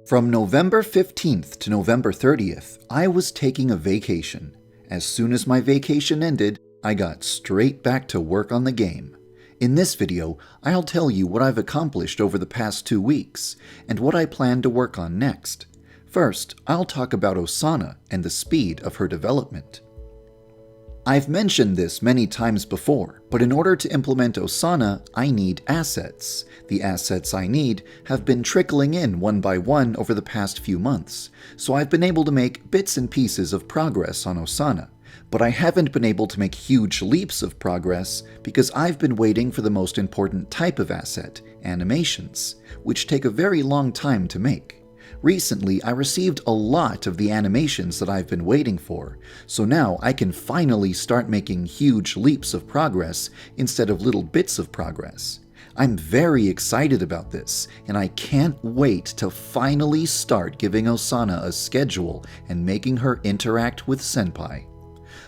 From November 15th to November 30th, I was taking a vacation. As soon as my vacation ended, I got straight back to work on the game. In this video, I'll tell you what I've accomplished over the past 2 weeks, and what I plan to work on next. First, I'll talk about Osana and the speed of her development. I've mentioned this many times before, but in order to implement Osana, I need assets. The assets I need have been trickling in one by one over the past few months, so I've been able to make bits and pieces of progress on Osana. But I haven't been able to make huge leaps of progress because I've been waiting for the most important type of asset, animations, which take a very long time to make. Recently, I received a lot of the animations that I've been waiting for, so now I can finally start making huge leaps of progress instead of little bits of progress. I'm very excited about this, and I can't wait to finally start giving Osana a schedule and making her interact with Senpai.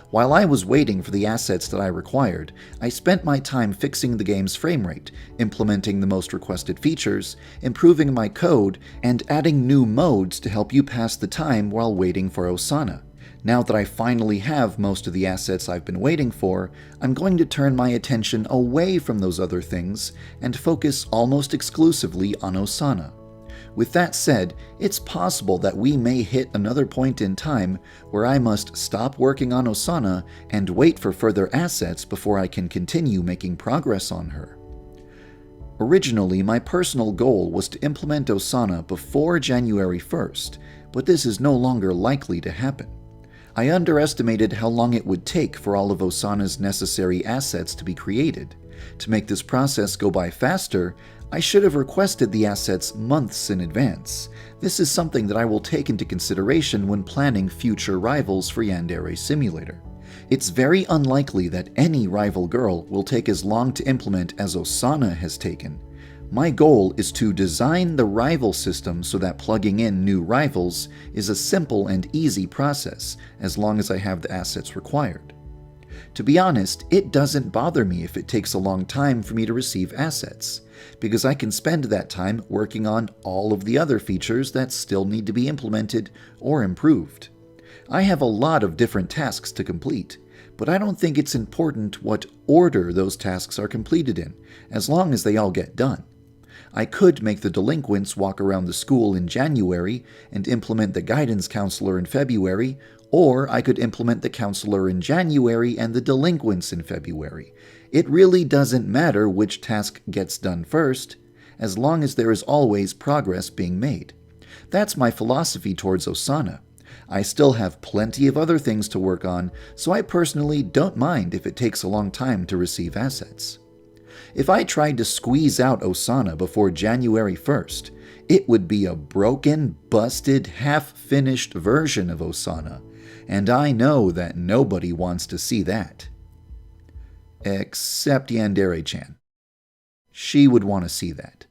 While I was waiting for the assets that I required, I spent my time fixing the game's frame rate, implementing the most requested features, improving my code, and adding new modes to help you pass the time while waiting for Osana. Now that I finally have most of the assets I've been waiting for, I'm going to turn my attention away from those other things and focus almost exclusively on Osana. With that said, it's possible that we may hit another point in time where I must stop working on Osana and wait for further assets before I can continue making progress on her. Originally, my personal goal was to implement Osana before January 1st, but this is no longer likely to happen. I underestimated how long it would take for all of Osana's necessary assets to be created. To make this process go by faster, I should have requested the assets months in advance. This is something that I will take into consideration when planning future rivals for Yandere Simulator. It's very unlikely that any rival girl will take as long to implement as Osana has taken. My goal is to design the rival system so that plugging in new rivals is a simple and easy process as long as I have the assets required. To be honest, it doesn't bother me if it takes a long time for me to receive assets, because I can spend that time working on all of the other features that still need to be implemented or improved. I have a lot of different tasks to complete, but I don't think it's important what order those tasks are completed in, as long as they all get done. I could make the delinquents walk around the school in January and implement the guidance counselor in February, or I could implement the counselor in January and the delinquents in February. It really doesn't matter which task gets done first, as long as there is always progress being made. That's my philosophy towards Osana. I still have plenty of other things to work on, so I personally don't mind if it takes a long time to receive assets. If I tried to squeeze out Osana before January 1st, it would be a broken, busted, half-finished version of Osana, and I know that nobody wants to see that. Except Yandere-chan. She would want to see that.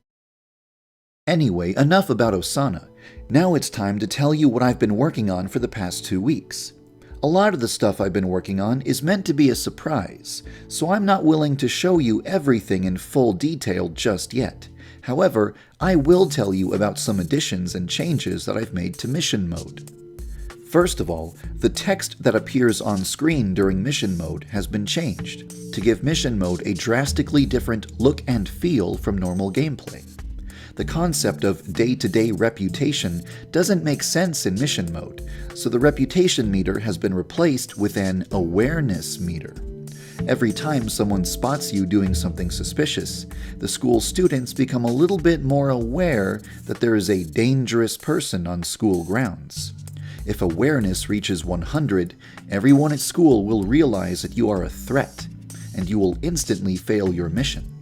Anyway, enough about Osana. Now it's time to tell you what I've been working on for the past 2 weeks. A lot of the stuff I've been working on is meant to be a surprise, so I'm not willing to show you everything in full detail just yet. However, I will tell you about some additions and changes that I've made to mission mode. First of all, the text that appears on screen during mission mode has been changed to give mission mode a drastically different look and feel from normal gameplay. The concept of day-to-day reputation doesn't make sense in mission mode, so the reputation meter has been replaced with an awareness meter. Every time someone spots you doing something suspicious, the school students become a little bit more aware that there is a dangerous person on school grounds. If awareness reaches 100, everyone at school will realize that you are a threat, and you will instantly fail your mission.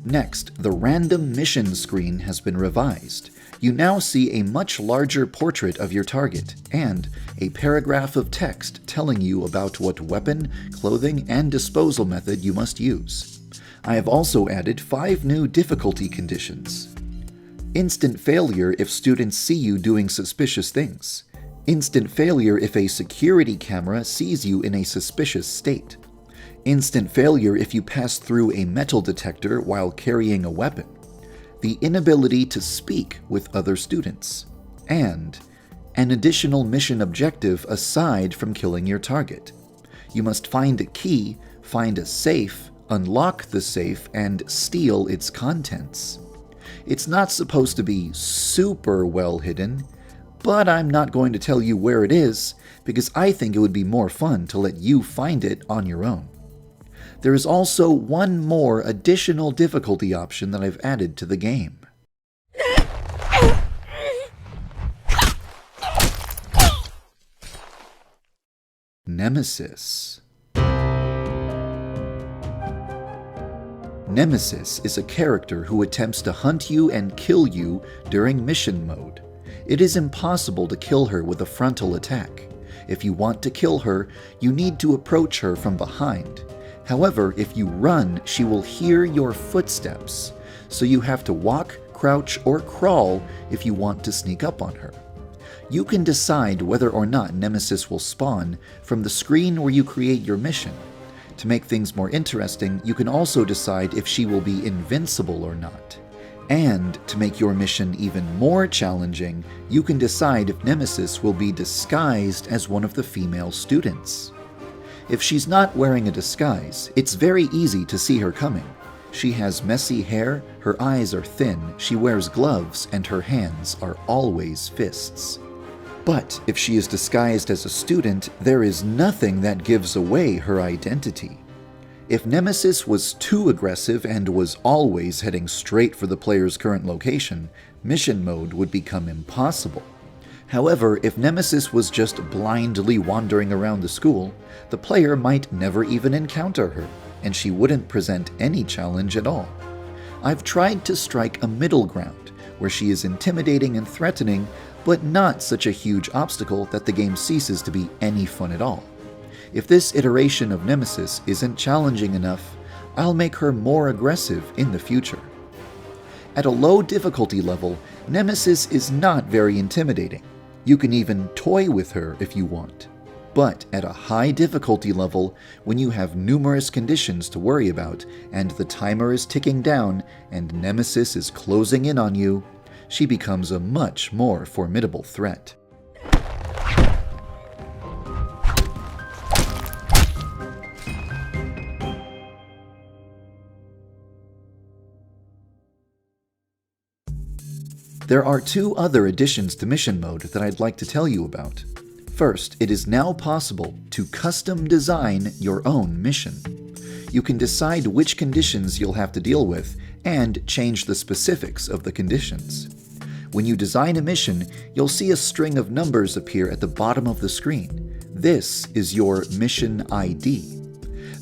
Next, the random mission screen has been revised. You now see a much larger portrait of your target, and a paragraph of text telling you about what weapon, clothing, and disposal method you must use. I have also added 5 new difficulty conditions. Instant failure if students see you doing suspicious things. Instant failure if a security camera sees you in a suspicious state. Instant failure if you pass through a metal detector while carrying a weapon. The inability to speak with other students. and an additional mission objective aside from killing your target. You must find a key, find a safe, unlock the safe, and steal its contents. It's not supposed to be super well hidden, but I'm not going to tell you where it is because I think it would be more fun to let you find it on your own. There is also one more additional difficulty option that I've added to the game. Nemesis. Nemesis is a character who attempts to hunt you and kill you during mission mode. It is impossible to kill her with a frontal attack. If you want to kill her, you need to approach her from behind. However, if you run, she will hear your footsteps, so you have to walk, crouch, or crawl if you want to sneak up on her. You can decide whether or not Nemesis will spawn from the screen where you create your mission. To make things more interesting, you can also decide if she will be invincible or not. And to make your mission even more challenging, you can decide if Nemesis will be disguised as one of the female students. If she's not wearing a disguise, it's very easy to see her coming. She has messy hair, her eyes are thin, she wears gloves, and her hands are always fists. But if she is disguised as a student, there is nothing that gives away her identity. If Nemesis was too aggressive and was always heading straight for the player's current location, mission mode would become impossible. However, if Nemesis was just blindly wandering around the school, the player might never even encounter her, and she wouldn't present any challenge at all. I've tried to strike a middle ground, where she is intimidating and threatening, but not such a huge obstacle that the game ceases to be any fun at all. If this iteration of Nemesis isn't challenging enough, I'll make her more aggressive in the future. At a low difficulty level, Nemesis is not very intimidating. You can even toy with her if you want. But at a high difficulty level, when you have numerous conditions to worry about, and the timer is ticking down, and Nemesis is closing in on you, she becomes a much more formidable threat. There are two other additions to mission mode that I'd like to tell you about. First, it is now possible to custom design your own mission. You can decide which conditions you'll have to deal with and change the specifics of the conditions. When you design a mission, you'll see a string of numbers appear at the bottom of the screen. This is your mission ID.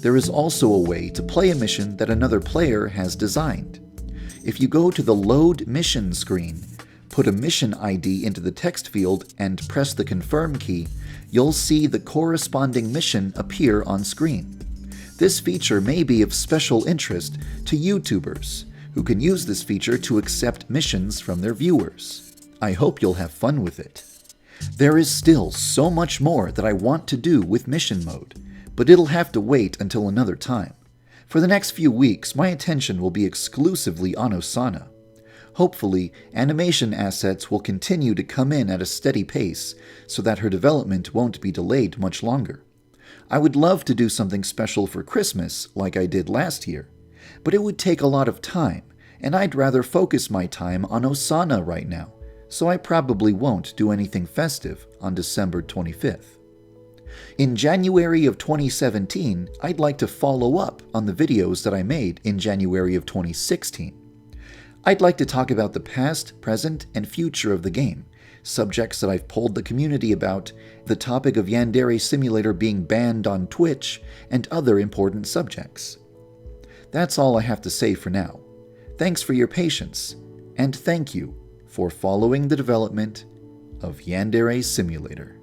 There is also a way to play a mission that another player has designed. If you go to the Load Mission screen, put a mission ID into the text field and press the Confirm key, you'll see the corresponding mission appear on screen. This feature may be of special interest to YouTubers, who can use this feature to accept missions from their viewers. I hope you'll have fun with it. There is still so much more that I want to do with mission mode, but it'll have to wait until another time. For the next few weeks, my attention will be exclusively on Osana. Hopefully, animation assets will continue to come in at a steady pace so that her development won't be delayed much longer. I would love to do something special for Christmas like I did last year, but it would take a lot of time, and I'd rather focus my time on Osana right now, so I probably won't do anything festive on December 25th. In January of 2017, I'd like to follow up on the videos that I made in January of 2016. I'd like to talk about the past, present, and future of the game, subjects that I've polled the community about, the topic of Yandere Simulator being banned on Twitch, and other important subjects. That's all I have to say for now. Thanks for your patience, and thank you for following the development of Yandere Simulator.